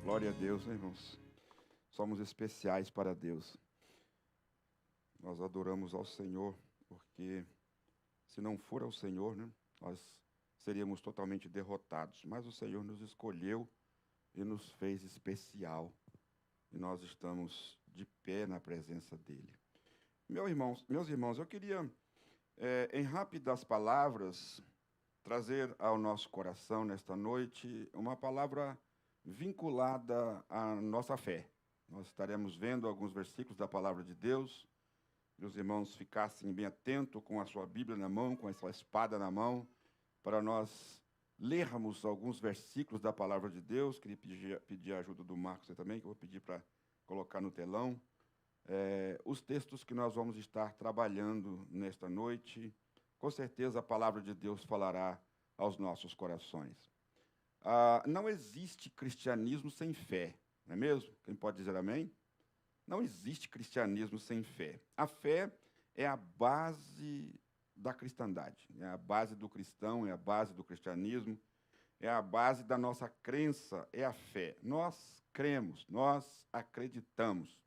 Glória a Deus, né, irmãos? Somos especiais para Deus. Nós adoramos ao Senhor, porque se não for ao Senhor, né, nós seríamos totalmente derrotados. Mas o Senhor nos escolheu e nos fez especial. E nós estamos de pé na presença dEle. Meus irmãos, eu queria, em rápidas palavras, trazer ao nosso coração nesta noite uma palavra vinculada à nossa fé. Nós estaremos vendo alguns versículos da palavra de Deus. Meus irmãos ficassem bem atentos com a sua Bíblia na mão, com a sua espada na mão, para nós lermos alguns versículos da palavra de Deus. Queria pedir a ajuda do Marcos também, que eu vou pedir para colocar no telão. Os textos que nós vamos estar trabalhando nesta noite, com certeza a palavra de Deus falará aos nossos corações. Não existe cristianismo sem fé, não é mesmo? Quem pode dizer amém? Não existe cristianismo sem fé. A fé é a base da cristandade, é a base do cristão, é a base do cristianismo, é a base da nossa crença, é a fé. Nós cremos, nós acreditamos.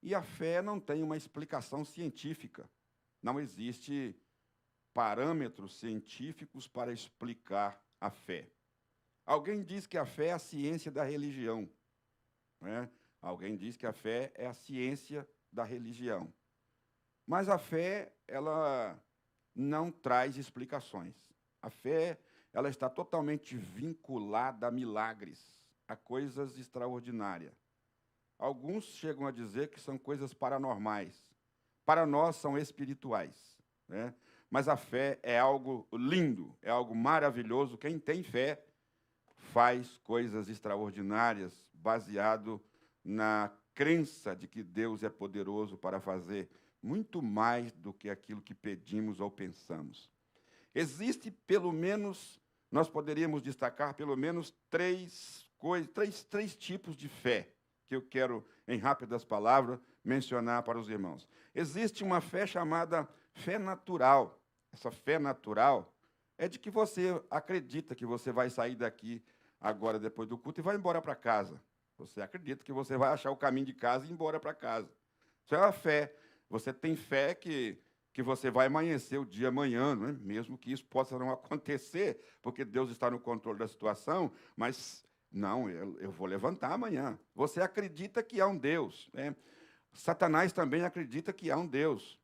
E a fé não tem uma explicação científica. Não existe parâmetros científicos para explicar a fé. Alguém diz que a fé é a ciência da religião, né? Alguém diz que a fé é a ciência da religião. Mas a fé, ela não traz explicações. A fé, ela está totalmente vinculada a milagres, a coisas extraordinárias. Alguns chegam a dizer que são coisas paranormais. Para nós, são espirituais, né? Mas a fé é algo lindo, é algo maravilhoso. Quem tem fé faz coisas extraordinárias, baseado na crença de que Deus é poderoso para fazer muito mais do que aquilo que pedimos ou pensamos. Existe pelo menos, nós poderíamos destacar pelo menos três tipos de fé que eu quero, em rápidas palavras, mencionar para os irmãos. Existe uma fé chamada fé natural. Essa fé natural é de que você acredita que você vai sair daqui agora, depois do culto, e vai embora para casa. Você acredita que você vai achar o caminho de casa e ir embora para casa. Isso é uma fé. Você tem fé que você vai amanhecer o dia amanhã, não é? Mesmo que isso possa não acontecer, porque Deus está no controle da situação, mas não, eu vou levantar amanhã. Você acredita que há um Deus, né? Satanás também acredita que há um Deus.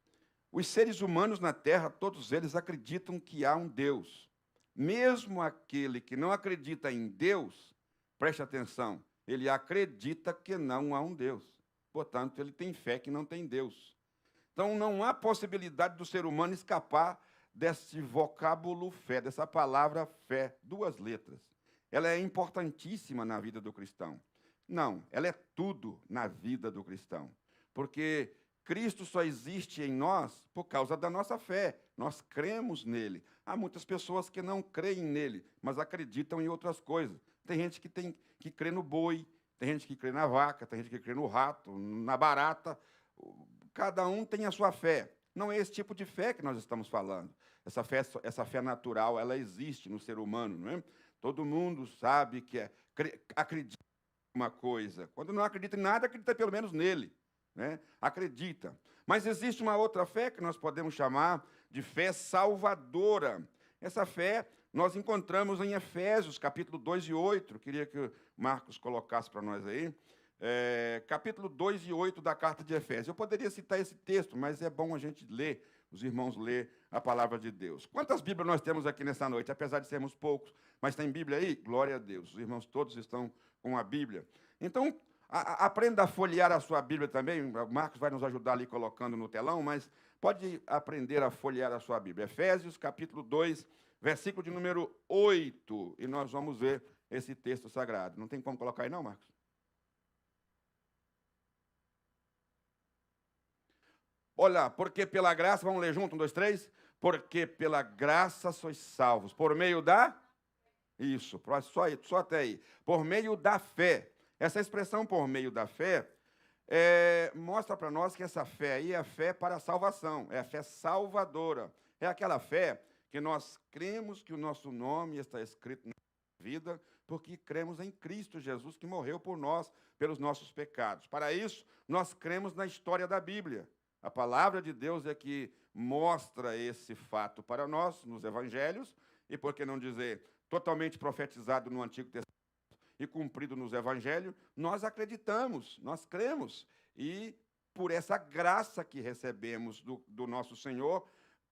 Os seres humanos na Terra, todos eles acreditam que há um Deus. Mesmo aquele que não acredita em Deus, preste atenção, ele acredita que não há um Deus. Portanto, ele tem fé que não tem Deus. Então, não há possibilidade do ser humano escapar desse vocábulo fé, dessa palavra fé, duas letras. Ela é importantíssima na vida do cristão. Não, ela é tudo na vida do cristão. Porque Cristo só existe em nós por causa da nossa fé. Nós cremos nele. Há muitas pessoas que não creem nele, mas acreditam em outras coisas. Tem gente que crê no boi, tem gente que crê na vaca, tem gente que crê no rato, na barata. Cada um tem a sua fé. Não é esse tipo de fé que nós estamos falando. Essa fé natural, ela existe no ser humano, não é? Todo mundo sabe que acredita em uma coisa. Quando não acredita em nada, acredita pelo menos nele, né? Acredita. Mas existe uma outra fé que nós podemos chamar de fé salvadora. Essa fé nós encontramos em Efésios, capítulo 2 e 8. Queria que o Marcos colocasse para nós aí. Capítulo 2 e 8 da carta de Efésios. Eu poderia citar esse texto, mas é bom a gente ler, os irmãos ler a palavra de Deus. Quantas Bíblias nós temos aqui nessa noite? Apesar de sermos poucos, mas tem Bíblia aí? Glória a Deus. Os irmãos todos estão com a Bíblia. Então, aprenda a folhear a sua Bíblia também. O Marcos vai nos ajudar ali colocando no telão, mas pode aprender a folhear a sua Bíblia. Efésios, capítulo 2, versículo de número 8. E nós vamos ver esse texto sagrado. Não tem como colocar aí não, Marcos? Olha, porque pela graça, vamos ler junto, 1, 2, 3. Porque pela graça sois salvos, por meio da... Isso, só até aí. Por meio da fé. Essa expressão por meio da fé mostra para nós que essa fé aí é a fé para a salvação, é a fé salvadora. É aquela fé que nós cremos que o nosso nome está escrito na vida, porque cremos em Cristo Jesus, que morreu por nós, pelos nossos pecados. Para isso, nós cremos na história da Bíblia. A palavra de Deus é que mostra esse fato para nós, nos evangelhos, e por que não dizer, totalmente profetizado no Antigo Testamento e cumprido nos evangelhos, nós acreditamos, nós cremos. E por essa graça que recebemos do nosso Senhor,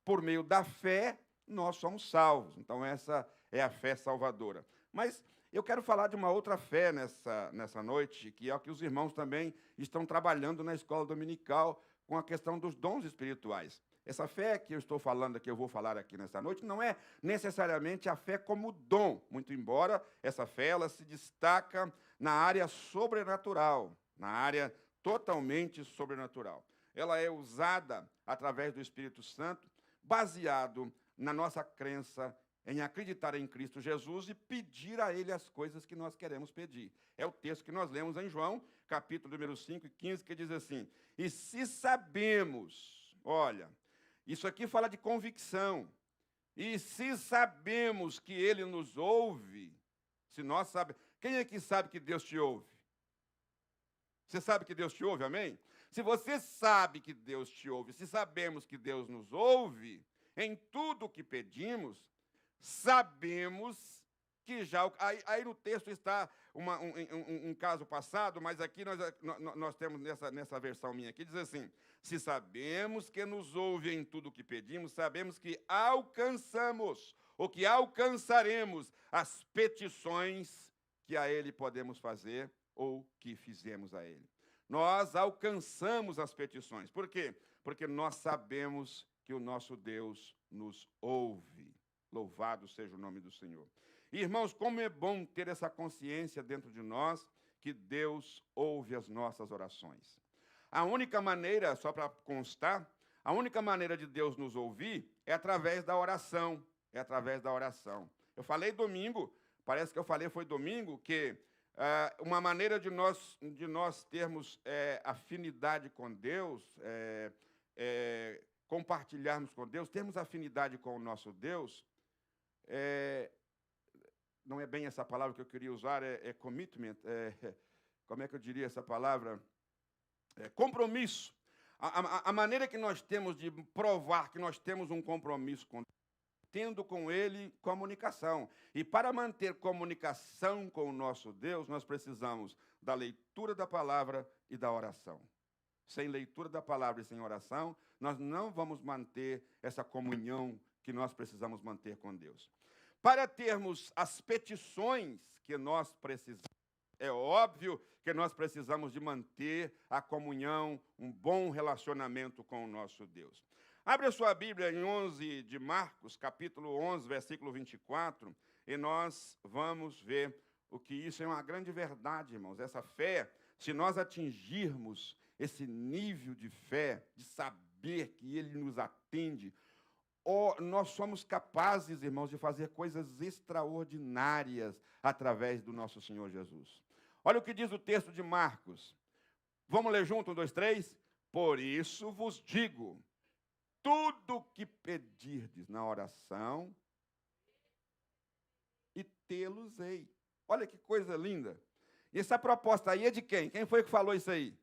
por meio da fé, nós somos salvos. Então, essa é a fé salvadora. Mas eu quero falar de uma outra fé nessa noite, que é o que os irmãos também estão trabalhando na escola dominical com a questão dos dons espirituais. Essa fé que eu estou falando aqui, eu vou falar aqui nessa noite, não é necessariamente a fé como dom, muito embora essa fé ela se destaca na área sobrenatural, na área totalmente sobrenatural. Ela é usada através do Espírito Santo, baseado na nossa crença em acreditar em Cristo Jesus e pedir a Ele as coisas que nós queremos pedir. É o texto que nós lemos em João, capítulo número 5 e 15, que diz assim, e se sabemos, olha, isso aqui fala de convicção, e se sabemos que Ele nos ouve, se nós sabemos, quem é que sabe que Deus te ouve? Você sabe que Deus te ouve, amém? Se você sabe que Deus te ouve, se sabemos que Deus nos ouve, em tudo o que pedimos, sabemos que já... Aí no texto está um caso passado, mas aqui nós temos nessa versão minha aqui, diz assim, se sabemos que nos ouve em tudo o que pedimos, sabemos que alcançamos, ou que alcançaremos as petições que a Ele podemos fazer, ou que fizemos a Ele. Nós alcançamos as petições. Por quê? Porque nós sabemos que o nosso Deus nos ouve. Louvado seja o nome do Senhor. Irmãos, como é bom ter essa consciência dentro de nós que Deus ouve as nossas orações. A única maneira, só para constar, a única maneira de Deus nos ouvir é através da oração. É através da oração. Eu falei domingo, parece que eu falei foi domingo, que uma maneira de nós termos afinidade com Deus, compartilharmos com Deus, termos afinidade com o nosso Deus, não é bem essa palavra que eu queria usar, é commitment, como é que eu diria essa palavra? Compromisso. A maneira que nós temos de provar que nós temos um compromisso com Deus, tendo com Ele comunicação. E para manter comunicação com o nosso Deus, nós precisamos da leitura da palavra e da oração. Sem leitura da palavra e sem oração, nós não vamos manter essa comunhão que nós precisamos manter com Deus. Para termos as petições que nós precisamos, é óbvio que nós precisamos de manter a comunhão, um bom relacionamento com o nosso Deus. Abre a sua Bíblia em 11 de Marcos, capítulo 11, versículo 24, e nós vamos ver o que isso é uma grande verdade, irmãos. Essa fé, se nós atingirmos esse nível de fé, de saber que Ele nos atende, nós somos capazes, irmãos, de fazer coisas extraordinárias através do nosso Senhor Jesus. Olha o que diz o texto de Marcos. Vamos ler junto, 1, 2, 3? Por isso vos digo, tudo que pedirdes na oração, e tê-los-ei. Olha que coisa linda. E essa proposta aí é de quem? Quem foi que falou isso aí?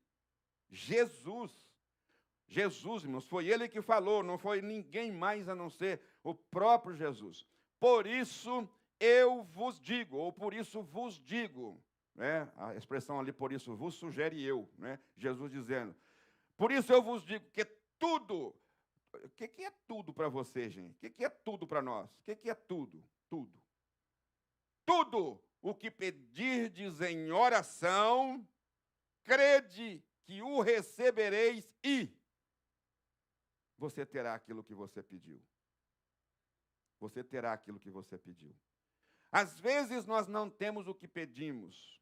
Jesus. Jesus, irmãos, foi Ele que falou, não foi ninguém mais a não ser o próprio Jesus. Por isso eu vos digo, ou por isso vos digo, né? A expressão ali, por isso vos sugere eu, né? Jesus dizendo, por isso eu vos digo que tudo... O que é tudo para você, gente? O que é tudo para nós? O que é tudo? Tudo. Tudo o que pedirdes em oração, crede que o recebereis e você terá aquilo que você pediu. Você terá aquilo que você pediu. Às vezes nós não temos o que pedimos.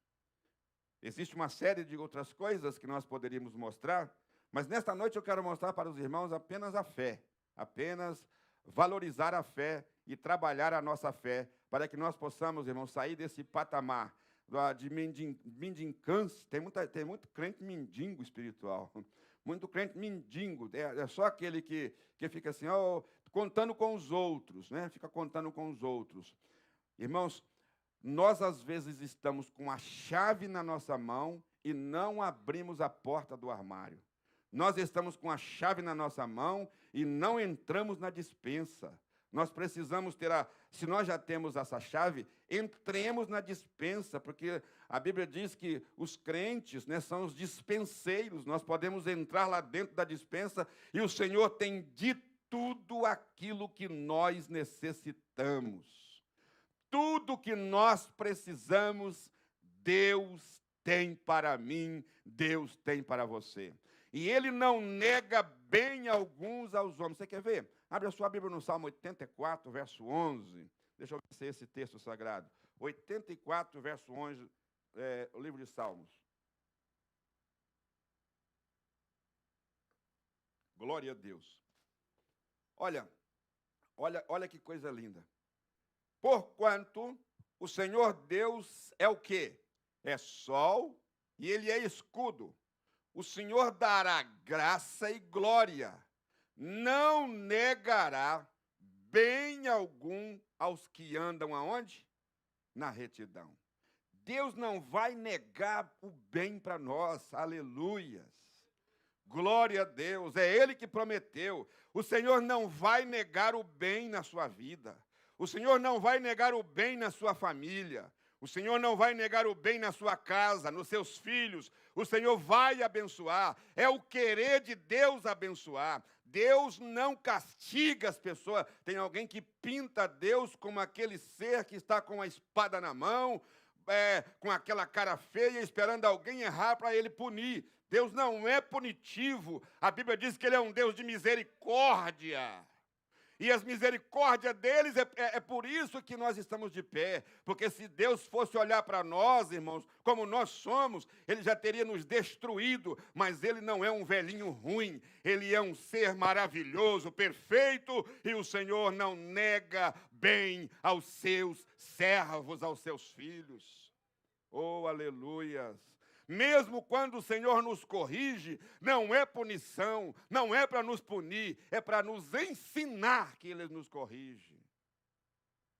Existe uma série de outras coisas que nós poderíamos mostrar, mas nesta noite eu quero mostrar para os irmãos apenas a fé, apenas valorizar a fé e trabalhar a nossa fé, para que nós possamos, irmãos, sair desse patamar de mendicância. Tem muito crente mendigo espiritual, muito crente mendigo, é só aquele que fica assim, contando com os outros, né? Fica contando com os outros. Irmãos, Nós, às vezes, estamos com a chave na nossa mão e não abrimos a porta do armário. Nós estamos com a chave na nossa mão e não entramos na despensa. Nós precisamos se nós já temos essa chave, entremos na despensa, porque a Bíblia diz que os crentes, né, são os dispenseiros. Nós podemos entrar lá dentro da despensa e o Senhor tem de tudo aquilo que nós necessitamos. Tudo que nós precisamos, Deus tem para mim, Deus tem para você. E Ele não nega bem alguns aos homens. Você quer ver? Abre a sua Bíblia no Salmo 84, verso 11. Deixa eu ver se é esse texto sagrado. 84, verso 11, o livro de Salmos. Glória a Deus. Olha que coisa linda. Porquanto o Senhor Deus é o quê? É sol e Ele é escudo. O Senhor dará graça e glória. Não negará bem algum aos que andam aonde? Na retidão. Deus não vai negar o bem para nós. Aleluias. Glória a Deus. É Ele que prometeu. O Senhor não vai negar o bem na sua vida. O Senhor não vai negar o bem na sua família. O Senhor não vai negar o bem na sua casa, nos seus filhos. O Senhor vai abençoar. É o querer de Deus abençoar. Deus não castiga as pessoas. Tem alguém que pinta Deus como aquele ser que está com a espada na mão, com aquela cara feia, esperando alguém errar para ele punir. Deus não é punitivo. A Bíblia diz que Ele é um Deus de misericórdia. E as misericórdias deles, é por isso que nós estamos de pé. Porque se Deus fosse olhar para nós, irmãos, como nós somos, Ele já teria nos destruído. Mas Ele não é um velhinho ruim. Ele é um ser maravilhoso, perfeito. E o Senhor não nega bem aos seus servos, aos seus filhos. Oh, aleluias! Mesmo quando o Senhor nos corrige, não é punição, não é para nos punir, é para nos ensinar que Ele nos corrige.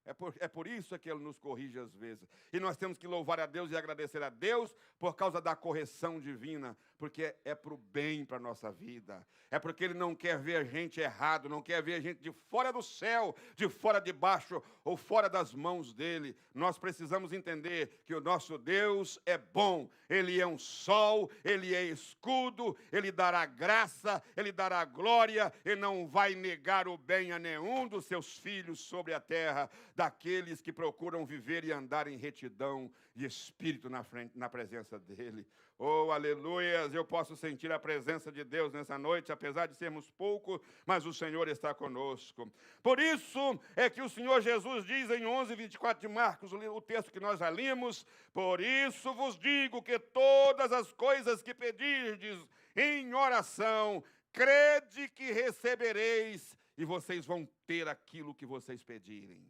É por isso que Ele nos corrige às vezes. E nós temos que louvar a Deus e agradecer a Deus por causa da correção divina, porque é para o bem para a nossa vida. É porque Ele não quer ver a gente errado, não quer ver a gente de fora do céu, de fora de baixo ou fora das mãos dEle. Nós precisamos entender que o nosso Deus é bom. Ele é um sol, Ele é escudo, Ele dará graça, Ele dará glória, e não vai negar o bem a nenhum dos seus filhos sobre a terra, daqueles que procuram viver e andar em retidão de espírito na presença dEle. Oh, aleluias! Eu posso sentir a presença de Deus nessa noite, apesar de sermos poucos, mas o Senhor está conosco. Por isso é que o Senhor Jesus diz em 11:24 de Marcos, o texto que nós já limos: por isso vos digo que todas as coisas que pedirdes em oração, crede que recebereis, e vocês vão ter aquilo que vocês pedirem.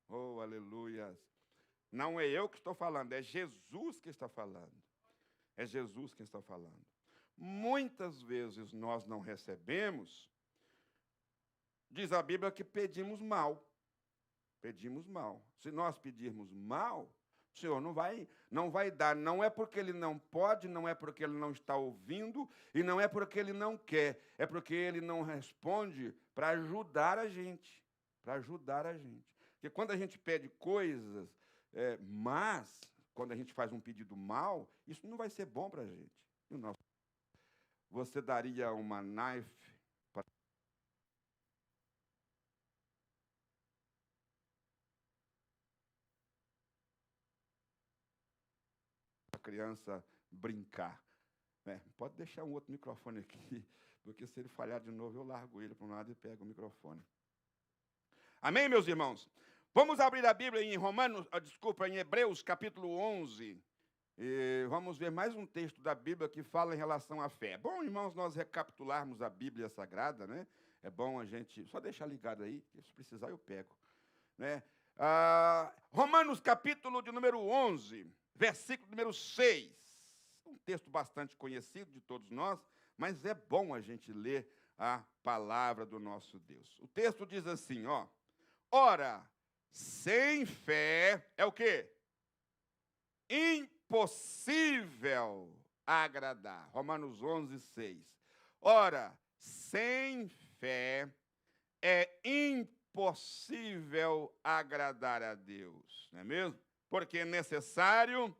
Oh, aleluias! Não é eu que estou falando, é Jesus que está falando. É Jesus que está falando. Muitas vezes nós não recebemos, diz a Bíblia que pedimos mal. Pedimos mal. Se nós pedirmos mal, o Senhor não vai dar. Não é porque Ele não pode, não é porque Ele não está ouvindo, e não é porque Ele não quer. É porque Ele não responde para ajudar a gente. Para ajudar a gente. Porque quando a gente pede coisas mas, quando a gente faz um pedido mal, isso não vai ser bom para a gente. Você daria uma knife para a criança brincar? Pode deixar um outro microfone aqui, porque se ele falhar de novo, eu largo ele para um lado e pego o microfone. Amém, meus irmãos? Vamos abrir a Bíblia em Hebreus, capítulo 11. E vamos ver mais um texto da Bíblia que fala em relação à fé. É bom, irmãos, nós recapitularmos a Bíblia Sagrada, né? É bom a gente... Só deixar ligado aí, que se precisar eu pego. Né? Romanos, capítulo de número 11, versículo número 6. Um texto bastante conhecido de todos nós, mas é bom a gente ler a palavra do nosso Deus. O texto diz assim, ó: ora, sem fé é o quê? Impossível agradar. Romanos 11, 6. Ora, sem fé é impossível agradar a Deus, não é mesmo? Porque é necessário,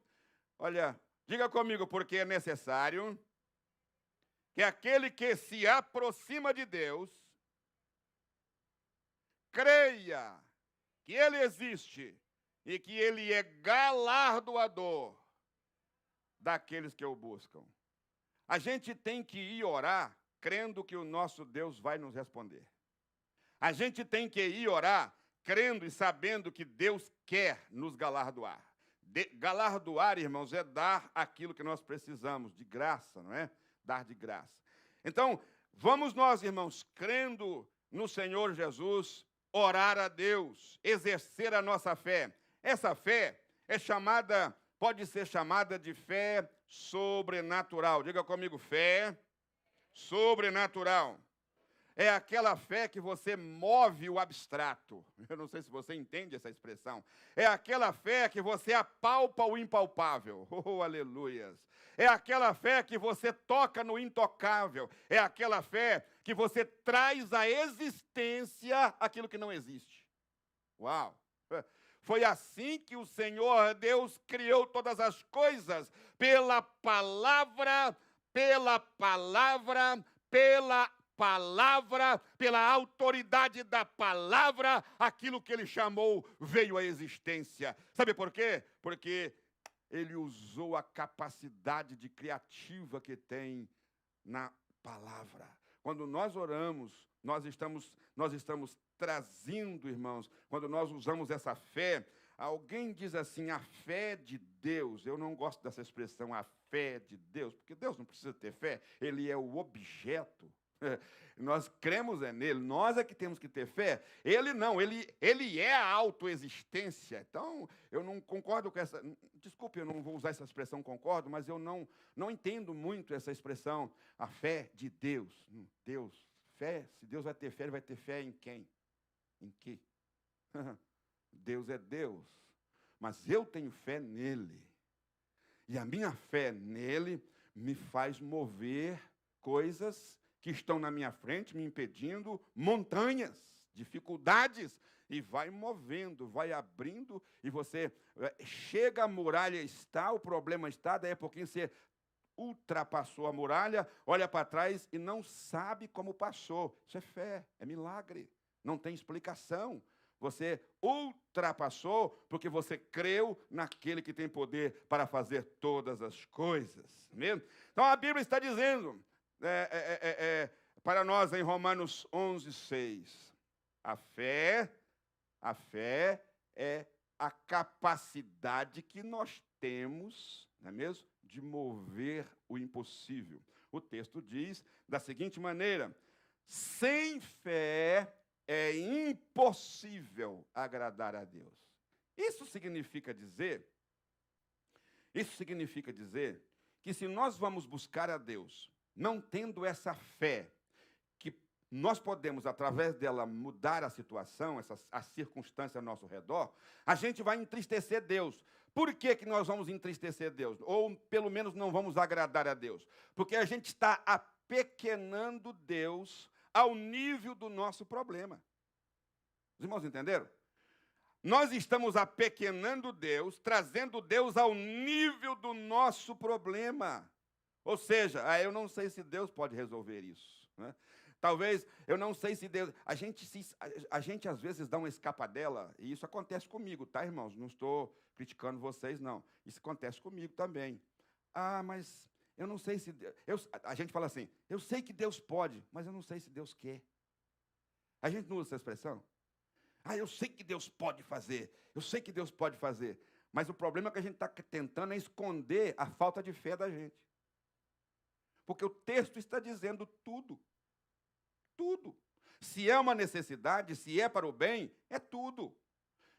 olha, diga comigo, porque é necessário que aquele que se aproxima de Deus creia que Ele existe e que Ele é galardoador daqueles que o buscam. A gente tem que ir orar crendo que o nosso Deus vai nos responder. A gente tem que ir orar crendo e sabendo que Deus quer nos galardoar. Galardoar, irmãos, é dar aquilo que nós precisamos, de graça, não é? Dar de graça. Então, vamos nós, irmãos, crendo no Senhor Jesus, orar a Deus, exercer a nossa fé. Essa fé é chamada, pode ser chamada de fé sobrenatural. Diga comigo, fé sobrenatural. É aquela fé que você move o abstrato. Eu não sei se você entende essa expressão. É aquela fé que você apalpa o impalpável. Oh, aleluias. É aquela fé que você toca no intocável. É aquela fé que você traz à existência aquilo que não existe. Uau! Foi assim que o Senhor Deus criou todas as coisas, pela palavra, pela autoridade da palavra, aquilo que ele chamou veio à existência. Sabe por quê? Porque ele usou a capacidade de criativa que tem na palavra. Quando nós oramos, nós estamos trazendo, irmãos, quando nós usamos essa fé, alguém diz assim, a fé de Deus. Eu não gosto dessa expressão, a fé de Deus, porque Deus não precisa ter fé, ele é o objeto. Nós cremos nele, nós é que temos que ter fé. Ele não, ele é a autoexistência. Então, eu não concordo com essa... Desculpe, eu não vou usar essa expressão concordo, mas eu não entendo muito essa expressão, a fé de Deus. Deus, fé, se Deus vai ter fé, ele vai ter fé em quem? Em quê? Deus é Deus, mas eu tenho fé nele. E a minha fé nele me faz mover coisas que estão na minha frente, me impedindo, montanhas, dificuldades, e vai movendo, vai abrindo, e você chega, a muralha está, o problema está, daí a pouquinho você ultrapassou a muralha, olha para trás e não sabe como passou. Isso é fé, é milagre, não tem explicação. Você ultrapassou porque você creu naquele que tem poder para fazer todas as coisas. Mesmo? Então a Bíblia está dizendo para nós em Romanos 11, 6, a fé é a capacidade que nós temos, não é mesmo, de mover o impossível. O texto diz da seguinte maneira, sem fé é impossível agradar a Deus. Isso significa dizer que se nós vamos buscar a Deus, não tendo essa fé, que nós podemos, através dela, mudar a situação, a circunstância ao nosso redor, a gente vai entristecer Deus. Por que que nós vamos entristecer Deus? Ou, pelo menos, não vamos agradar a Deus? Porque a gente está apequenando Deus ao nível do nosso problema. Os irmãos entenderam? Nós estamos apequenando Deus, trazendo Deus ao nível do nosso problema. Ou seja, eu não sei se Deus pode resolver isso, né? Talvez, eu não sei se Deus... A gente às vezes dá uma escapadela, e isso acontece comigo, tá, irmãos? Não estou criticando vocês, não. Isso acontece comigo também. Mas eu não sei se... A gente fala assim, eu sei que Deus pode, mas eu não sei se Deus quer. A gente não usa essa expressão? Eu sei que Deus pode fazer, eu sei que Deus pode fazer. Mas o problema é que a gente está tentando esconder a falta de fé da gente. Porque o texto está dizendo tudo. Tudo. Se é uma necessidade, se é para o bem, é tudo.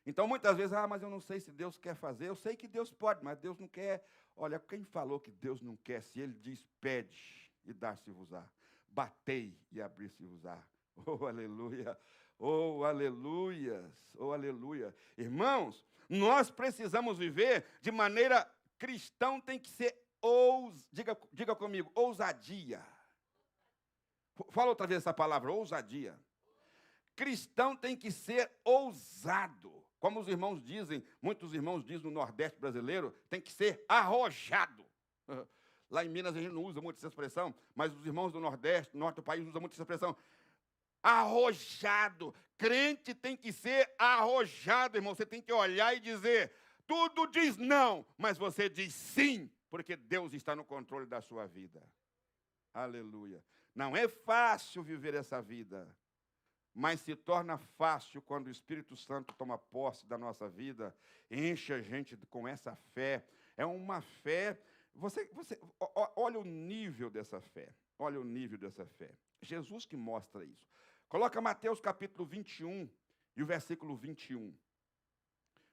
Então, muitas vezes, mas eu não sei se Deus quer fazer. Eu sei que Deus pode, mas Deus não quer. Olha, quem falou que Deus não quer? Se Ele diz, pede e dar-se-vos-á. Batei e abrir-se-vos-á. Oh, aleluia. Oh, aleluias, oh, aleluia. Irmãos, nós precisamos viver de maneira cristã, tem que ser diga comigo, ousadia. Fala outra vez essa palavra, ousadia. Cristão tem que ser ousado. Como os irmãos dizem, muitos irmãos dizem no Nordeste brasileiro, tem que ser arrojado. Lá em Minas a gente não usa muito essa expressão, mas os irmãos do Nordeste, do norte do país, usam muito essa expressão. Arrojado. Crente tem que ser arrojado, irmão. Você tem que olhar e dizer, tudo diz não, mas você diz sim, porque Deus está no controle da sua vida. Aleluia. Não é fácil viver essa vida, mas se torna fácil quando o Espírito Santo toma posse da nossa vida, enche a gente com essa fé. É uma fé. Olha o nível dessa fé. Olha o nível dessa fé. Jesus que mostra isso. Coloca Mateus capítulo 21 e o versículo 21.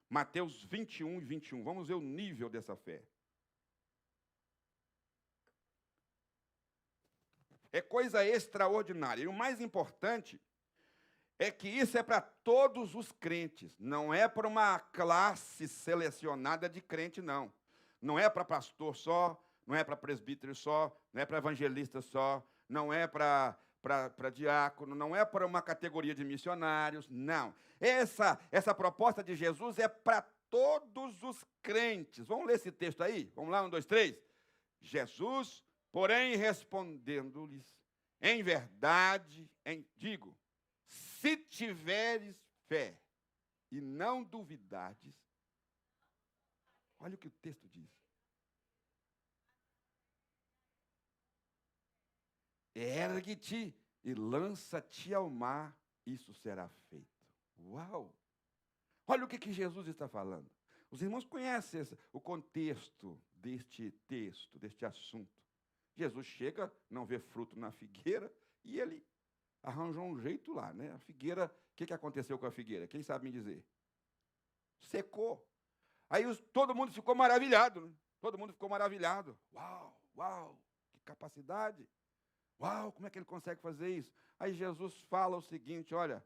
Mateus 21 e 21. Vamos ver o nível dessa fé. É coisa extraordinária. E o mais importante é que isso é para todos os crentes. Não é para uma classe selecionada de crente, não. Não é para pastor só, não é para presbítero só, não é para evangelista só, não é para diácono, não é para uma categoria de missionários, não. Essa proposta de Jesus é para todos os crentes. Vamos ler esse texto aí? Vamos lá, 1, 2, 3. Jesus, porém, respondendo-lhes, em verdade, digo, se tiveres fé e não duvidardes, olha o que o texto diz. Ergue-te e lança-te ao mar, isso será feito. Uau! Olha o que Jesus está falando. Os irmãos conhecem o contexto deste texto, deste assunto. Jesus chega, não vê fruto na figueira, e ele arranjou um jeito lá, né? A figueira, o que aconteceu com a figueira? Quem sabe me dizer? Secou. Aí todo mundo ficou maravilhado, né? Todo mundo ficou maravilhado. Uau, uau, que capacidade. Uau, como é que ele consegue fazer isso? Aí Jesus fala o seguinte, olha,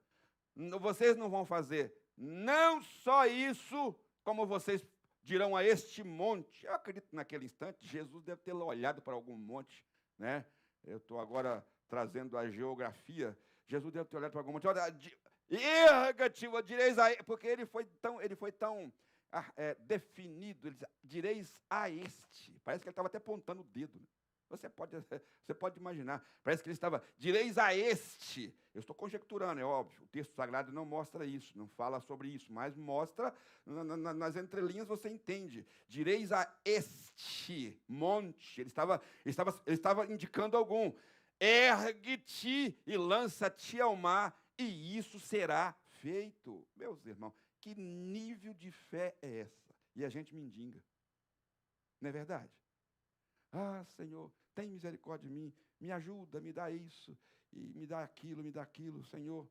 vocês não vão fazer não só isso, como vocês dirão a este monte. Eu acredito que naquele instante, Jesus deve ter olhado para algum monte, né? Eu estou agora trazendo a geografia. Jesus deve ter olhado para algum monte. Olha, erga-te, direis a ele, porque ele foi tão definido, ele diz, direis a este. Parece que ele estava até apontando o dedo, né? Você pode imaginar. Parece que ele estava, direis a este. Eu estou conjecturando, é óbvio. O texto sagrado não mostra isso, não fala sobre isso, mas mostra, nas entrelinhas você entende. Direis a este monte. Ele estava indicando algum. Ergue-te e lança-te ao mar, e isso será feito. Meus irmãos, que nível de fé é essa? E a gente mendiga. Não é verdade? Ah, Senhor, tem misericórdia de mim, me ajuda, me dá isso, e me dá aquilo, Senhor.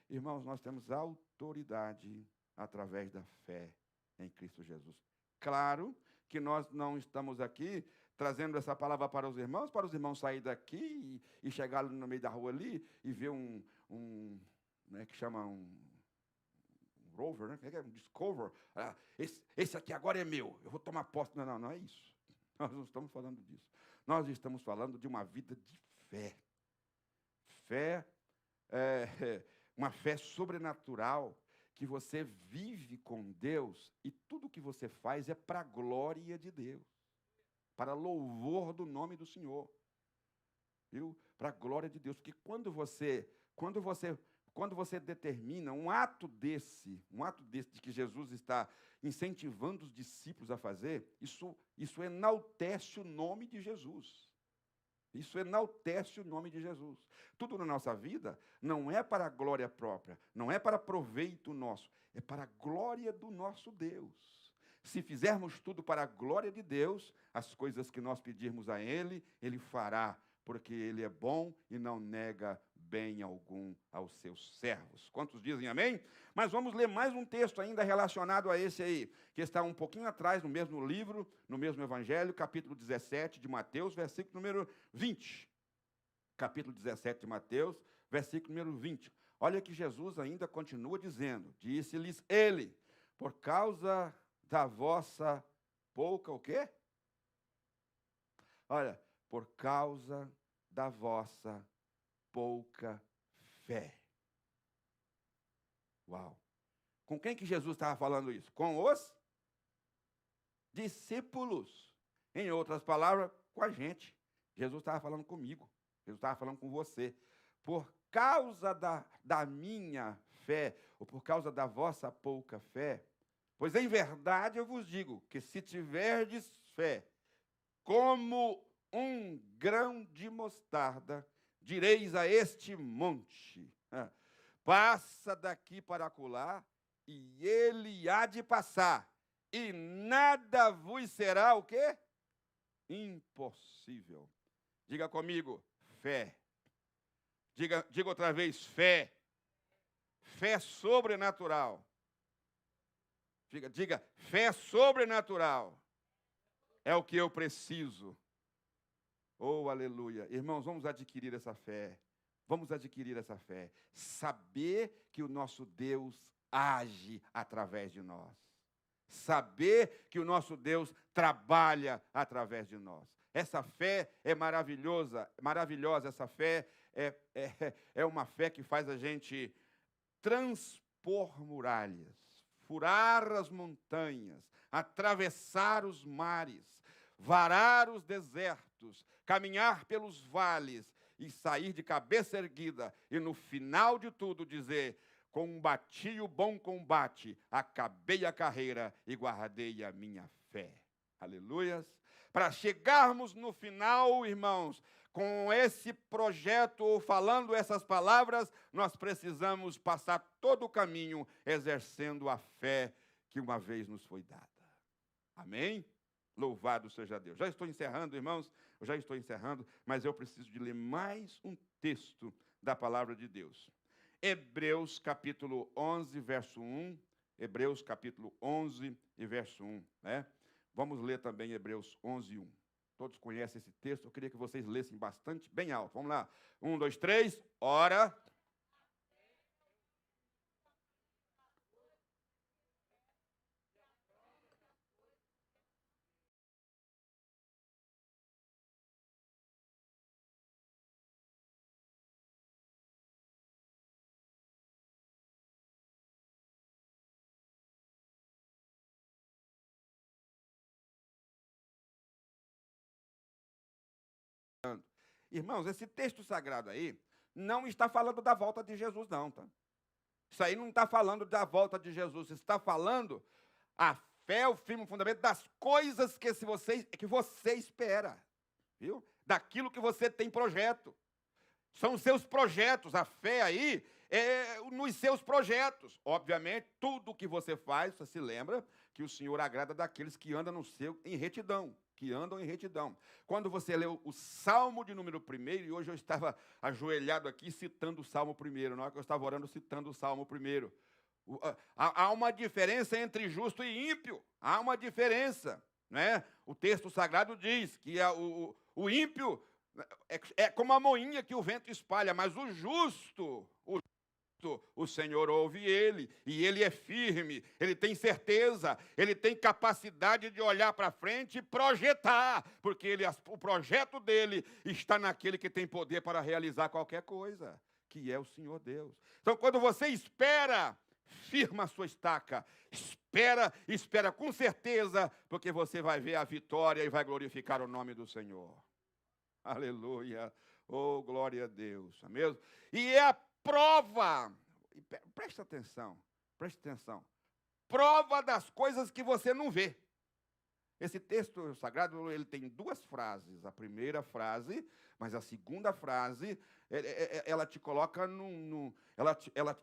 Irmãos, nós temos autoridade através da fé em Cristo Jesus. Claro que nós não estamos aqui trazendo essa palavra para os irmãos saírem daqui e chegar no meio da rua ali e ver né, que chama um rover, né? Um discover. Ah, esse aqui agora é meu, eu vou tomar posse. Não é isso. Nós não estamos falando disso. Nós estamos falando de uma vida de fé. Fé, uma fé sobrenatural, que você vive com Deus e tudo que você faz é para a glória de Deus, para louvor do nome do Senhor. Viu? Para a glória de Deus. Porque quando você determina um ato desse de que Jesus está incentivando os discípulos a fazer, isso enaltece o nome de Jesus. Isso enaltece o nome de Jesus. Tudo na nossa vida não é para a glória própria, não é para proveito nosso, é para a glória do nosso Deus. Se fizermos tudo para a glória de Deus, as coisas que nós pedirmos a Ele, Ele fará, porque Ele é bom e não nega bem algum aos seus servos. Quantos dizem amém? Mas vamos ler mais um texto ainda relacionado a esse aí, que está um pouquinho atrás, no mesmo livro, no mesmo evangelho, capítulo 17 de Mateus, versículo número 20. Capítulo 17 de Mateus, versículo número 20. Olha que Jesus ainda continua dizendo, disse-lhes ele, por causa da vossa pouca o quê? Olha, por causa da vossa pouca fé. Uau! Com quem que Jesus estava falando isso? Com os discípulos. Em outras palavras, com a gente. Jesus estava falando comigo. Jesus estava falando com você. Por causa da minha fé, ou por causa da vossa pouca fé, pois em verdade eu vos digo que se tiverdes fé, como um grão de mostarda, direis a este monte, passa daqui para acolá, e ele há de passar, e nada vos será o quê? Impossível. Diga comigo, fé. Diga outra vez, fé. Fé sobrenatural. Diga, fé sobrenatural. É o que eu preciso. Oh, aleluia. Irmãos, vamos adquirir essa fé. Vamos adquirir essa fé. Saber que o nosso Deus age através de nós. Saber que o nosso Deus trabalha através de nós. Essa fé é maravilhosa, essa fé é uma fé que faz a gente transpor muralhas, furar as montanhas, atravessar os mares, varar os desertos, caminhar pelos vales e sair de cabeça erguida e no final de tudo dizer: combati o bom combate, acabei a carreira e guardei a minha fé. Aleluias. Para chegarmos no final, irmãos, com esse projeto, falando essas palavras, nós precisamos passar todo o caminho exercendo a fé que uma vez nos foi dada. Amém? Louvado seja Deus. Já estou encerrando, irmãos, mas eu preciso de ler mais um texto da palavra de Deus. Hebreus capítulo 11, verso 1. Hebreus capítulo 11 e verso 1, né? Vamos ler também Hebreus 11, 1. Todos conhecem esse texto, eu queria que vocês lessem bastante, bem alto. Vamos lá. 1, 2, 3, ora. Irmãos, esse texto sagrado aí não está falando da volta de Jesus, não, tá? Isso aí não está falando da volta de Jesus, está falando a fé, o firme fundamento das coisas que você espera, viu? Daquilo que você tem projeto. São os seus projetos, a fé aí é nos seus projetos. Obviamente, tudo que você faz, você se lembra que o Senhor agrada daqueles que andam em retidão. Quando você leu o Salmo de número 1, e hoje eu estava ajoelhado aqui citando o Salmo 1, na hora que eu estava orando citando o Salmo 1. Há uma diferença entre justo e ímpio, há uma diferença, né? O texto sagrado diz que o ímpio é como a moinha que o vento espalha, mas o justo, o Senhor ouve ele, e ele é firme, ele tem certeza, ele tem capacidade de olhar para frente e projetar, porque o projeto dele está naquele que tem poder para realizar qualquer coisa, que é o Senhor Deus. Então, quando você espera, firma a sua estaca, espera com certeza, porque você vai ver a vitória e vai glorificar o nome do Senhor. Aleluia, oh glória a Deus, amém? E é a prova, presta atenção, prova das coisas que você não vê. Esse texto sagrado, ele tem duas frases. A primeira frase, mas a segunda frase, ela te coloca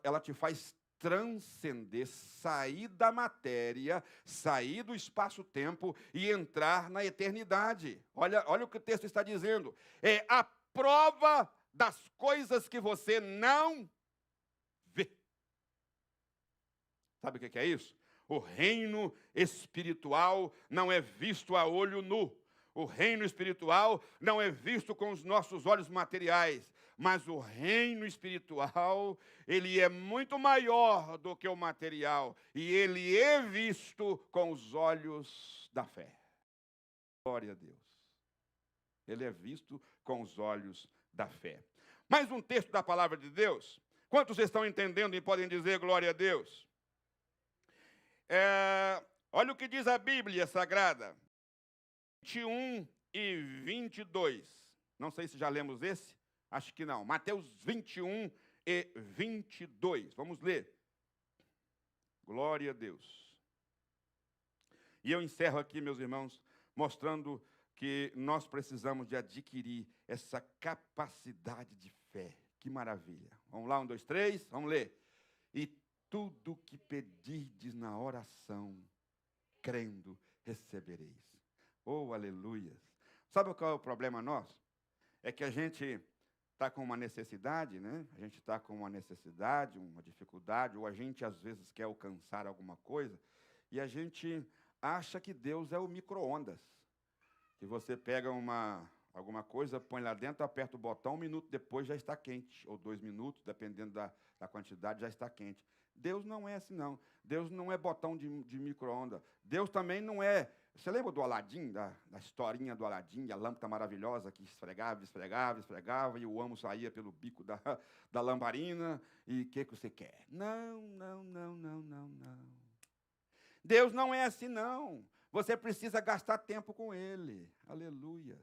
ela te faz transcender, sair da matéria, sair do espaço-tempo e entrar na eternidade. Olha o que o texto está dizendo. É a prova das coisas que você não vê. Sabe o que é isso? O reino espiritual não é visto a olho nu. O reino espiritual não é visto com os nossos olhos materiais, mas o reino espiritual, ele é muito maior do que o material, e ele é visto com os olhos da fé. Glória a Deus. Ele é visto com os olhos da fé. Mais um texto da palavra de Deus. Quantos estão entendendo e podem dizer glória a Deus? Olha o que diz a Bíblia Sagrada. 21 e 22. Não sei se já lemos esse. Acho que não. Mateus 21 e 22. Vamos ler. Glória a Deus. E eu encerro aqui, meus irmãos, mostrando que nós precisamos de adquirir essa capacidade de fé. Que maravilha. Vamos lá, 1, 2, 3, vamos ler. E tudo que pedirdes na oração, crendo, recebereis. Oh, aleluia. Sabe qual é o problema nosso? É que a gente está com uma necessidade, né? A gente está com uma necessidade, uma dificuldade, ou a gente às vezes quer alcançar alguma coisa, e a gente acha que Deus é o micro-ondas. Que você pega alguma coisa, põe lá dentro, aperta o botão, 1 minuto depois já está quente, ou 2 minutos, dependendo da quantidade, já está quente. Deus não é assim, não. Deus não é botão de micro-ondas. Deus também não é... Você lembra do Aladim, da historinha do Aladim, a lâmpada maravilhosa que esfregava, esfregava, esfregava, e o amo saía pelo bico da lamparina, e o que você quer? Não, não, não, não, não, não. Deus não é assim, não. Você precisa gastar tempo com Ele. Aleluia.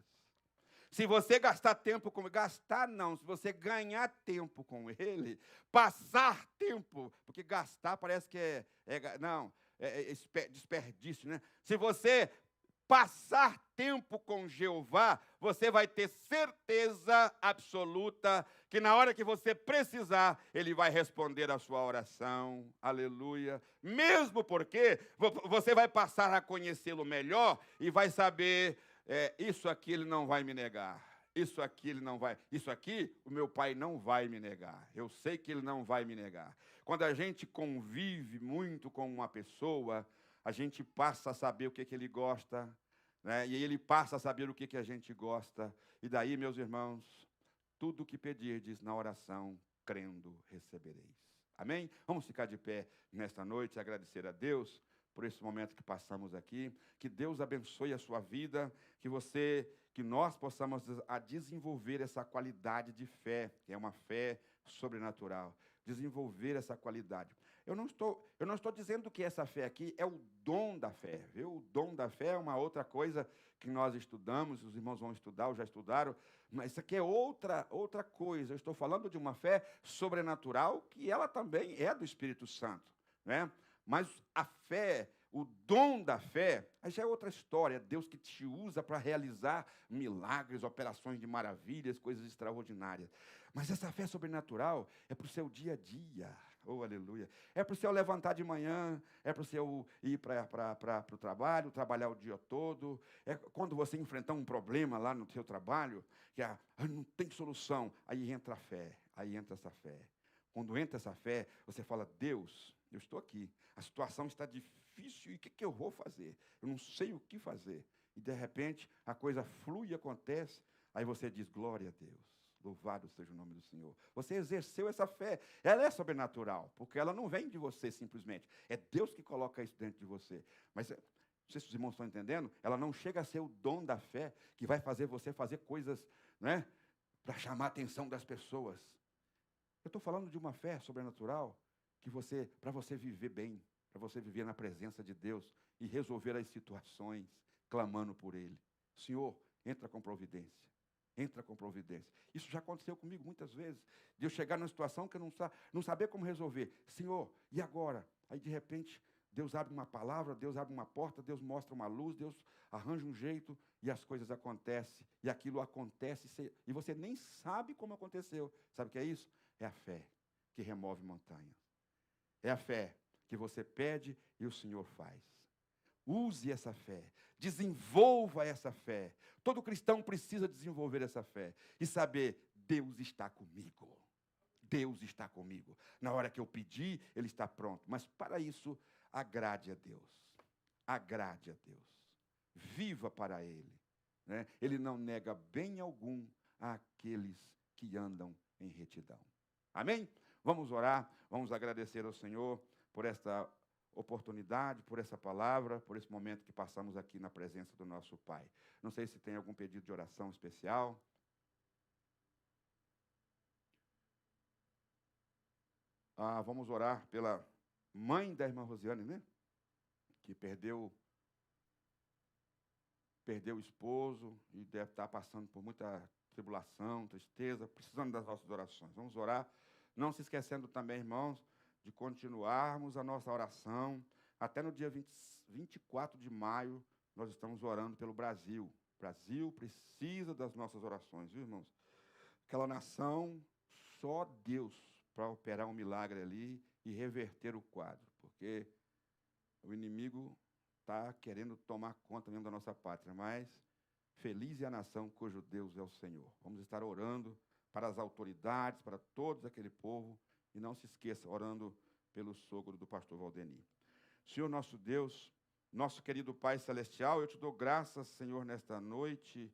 Se você gastar tempo com Ele, gastar não, se você ganhar tempo com Ele, passar tempo, porque gastar parece que é desperdício, né? Se você passar tempo com Jeová, você vai ter certeza absoluta que na hora que você precisar, Ele vai responder a sua oração. Aleluia. Mesmo porque você vai passar a conhecê-lo melhor e vai saber, isso aqui Ele não vai me negar. Isso aqui Ele não vai. Isso aqui o meu Pai não vai me negar. Eu sei que Ele não vai me negar. Quando a gente convive muito com uma pessoa, a gente passa a saber o que Ele gosta, né? E Ele passa a saber o que a gente gosta. E daí, meus irmãos, tudo o que pedirdes na oração, crendo, recebereis. Amém? Vamos ficar de pé nesta noite e agradecer a Deus por esse momento que passamos aqui. Que Deus abençoe a sua vida, que nós possamos a desenvolver essa qualidade de fé, que é uma fé sobrenatural. Desenvolver essa qualidade. Eu não estou dizendo que essa fé aqui é o dom da fé, viu? O dom da fé é uma outra coisa que nós estudamos, os irmãos vão estudar, ou já estudaram, mas isso aqui é outra coisa. Eu estou falando de uma fé sobrenatural, que ela também é do Espírito Santo, né? Mas a fé, o dom da fé, aí já é outra história. Deus que te usa para realizar milagres, operações de maravilhas, coisas extraordinárias. Mas essa fé sobrenatural é para o seu dia a dia. Oh, aleluia. É para o seu levantar de manhã, é para o seu ir para o trabalho, trabalhar o dia todo. É quando você enfrentar um problema lá no seu trabalho, que não tem solução, aí entra a fé, aí entra essa fé. Quando entra essa fé, você fala, Deus, eu estou aqui, a situação está difícil, e o que eu vou fazer? Eu não sei o que fazer. E, de repente, a coisa flui e acontece, aí você diz, glória a Deus. Louvado seja o nome do Senhor. Você exerceu essa fé. Ela é sobrenatural, porque ela não vem de você simplesmente. É Deus que coloca isso dentro de você. Mas, não sei se os irmãos estão entendendo, ela não chega a ser o dom da fé que vai fazer você fazer coisas, né, para chamar a atenção das pessoas. Eu estou falando de uma fé sobrenatural que para você viver bem, para você viver na presença de Deus e resolver as situações, clamando por Ele. Senhor, entra com providência. Entra com providência. Isso já aconteceu comigo muitas vezes. De eu chegar numa situação que eu não saber como resolver. Senhor, e agora? Aí, de repente, Deus abre uma palavra, Deus abre uma porta, Deus mostra uma luz, Deus arranja um jeito e as coisas acontecem. E aquilo acontece e você nem sabe como aconteceu. Sabe o que é isso? É a fé que remove montanhas. É a fé que você pede e o Senhor faz. Use essa fé, desenvolva essa fé. Todo cristão precisa desenvolver essa fé e saber, Deus está comigo. Deus está comigo. Na hora que eu pedir, Ele está pronto. Mas para isso, agrade a Deus. Agrade a Deus. Viva para Ele. né? Ele não nega bem algum àqueles que andam em retidão. Amém? Vamos orar, vamos agradecer ao Senhor por esta oportunidade, por essa palavra, por esse momento que passamos aqui na presença do nosso Pai. Não sei se tem algum pedido de oração especial. Vamos orar pela mãe da irmã Rosiane, né? Que perdeu o esposo e deve estar passando por muita tribulação, tristeza, precisando das nossas orações. Vamos orar, não se esquecendo também, irmãos, de continuarmos a nossa oração. Até no dia 24 de maio, nós estamos orando pelo Brasil. O Brasil precisa das nossas orações, viu, irmãos? Aquela nação, só Deus para operar um milagre ali e reverter o quadro, porque o inimigo está querendo tomar conta mesmo da nossa pátria, mas feliz é a nação cujo Deus é o Senhor. Vamos estar orando para as autoridades, para todo aquele povo, e não se esqueça, orando pelo sogro do pastor Valdeni. Senhor nosso Deus, nosso querido Pai Celestial, eu te dou graças, Senhor, nesta noite,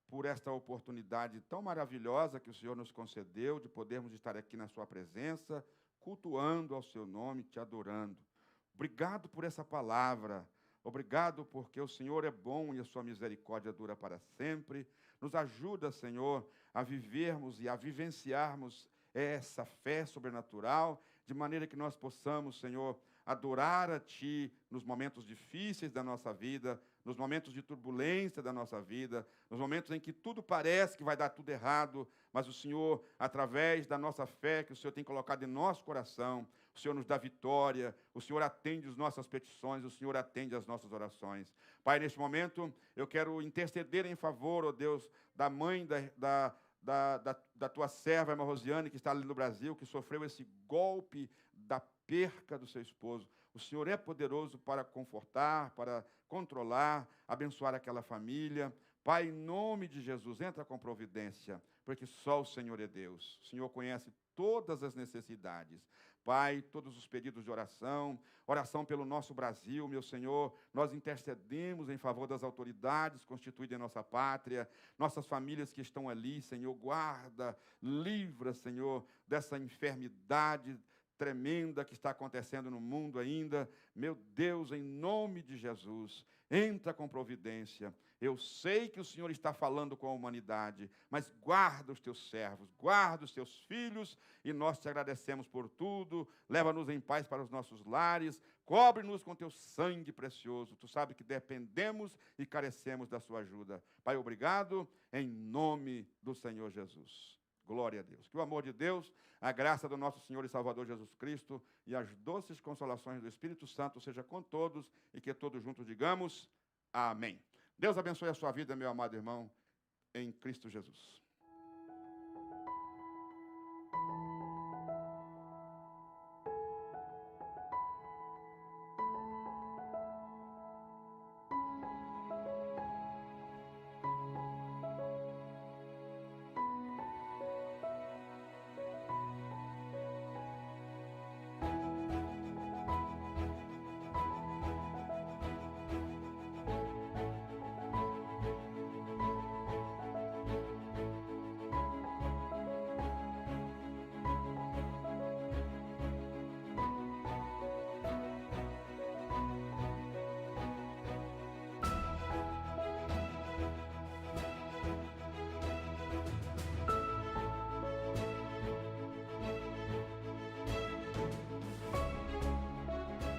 por esta oportunidade tão maravilhosa que o Senhor nos concedeu, de podermos estar aqui na sua presença, cultuando ao seu nome, te adorando. Obrigado por essa palavra. Obrigado porque o Senhor é bom e a sua misericórdia dura para sempre. Nos ajuda, Senhor, a vivermos e a vivenciarmos essa fé sobrenatural, de maneira que nós possamos, Senhor, adorar a Ti nos momentos difíceis da nossa vida, nos momentos de turbulência da nossa vida, nos momentos em que tudo parece que vai dar tudo errado, mas o Senhor, através da nossa fé que o Senhor tem colocado em nosso coração, o Senhor nos dá vitória, o Senhor atende as nossas petições, o Senhor atende as nossas orações. Pai, neste momento, eu quero interceder em favor, ó Deus, da mãe da tua serva, irmã Rosiane, que está ali no Brasil, que sofreu esse golpe da perca do seu esposo. O Senhor é poderoso para confortar, para controlar, abençoar aquela família. Pai, em nome de Jesus, entra com providência, porque só o Senhor é Deus. O Senhor conhece todas as necessidades. Pai, todos os pedidos de oração pelo nosso Brasil, meu Senhor, nós intercedemos em favor das autoridades constituídas em nossa pátria, nossas famílias que estão ali, Senhor, guarda, livra, Senhor, dessa enfermidade tremenda que está acontecendo no mundo ainda. Meu Deus, em nome de Jesus, entra com providência. Eu sei que o Senhor está falando com a humanidade, mas guarda os teus servos, guarda os teus filhos, e nós te agradecemos por tudo. Leva-nos em paz para os nossos lares, cobre-nos com teu sangue precioso. Tu sabes que dependemos e carecemos da sua ajuda. Pai, obrigado, em nome do Senhor Jesus. Glória a Deus. Que o amor de Deus, a graça do nosso Senhor e Salvador Jesus Cristo e as doces consolações do Espírito Santo seja com todos e que todos juntos digamos amém. Deus abençoe a sua vida, meu amado irmão, em Cristo Jesus.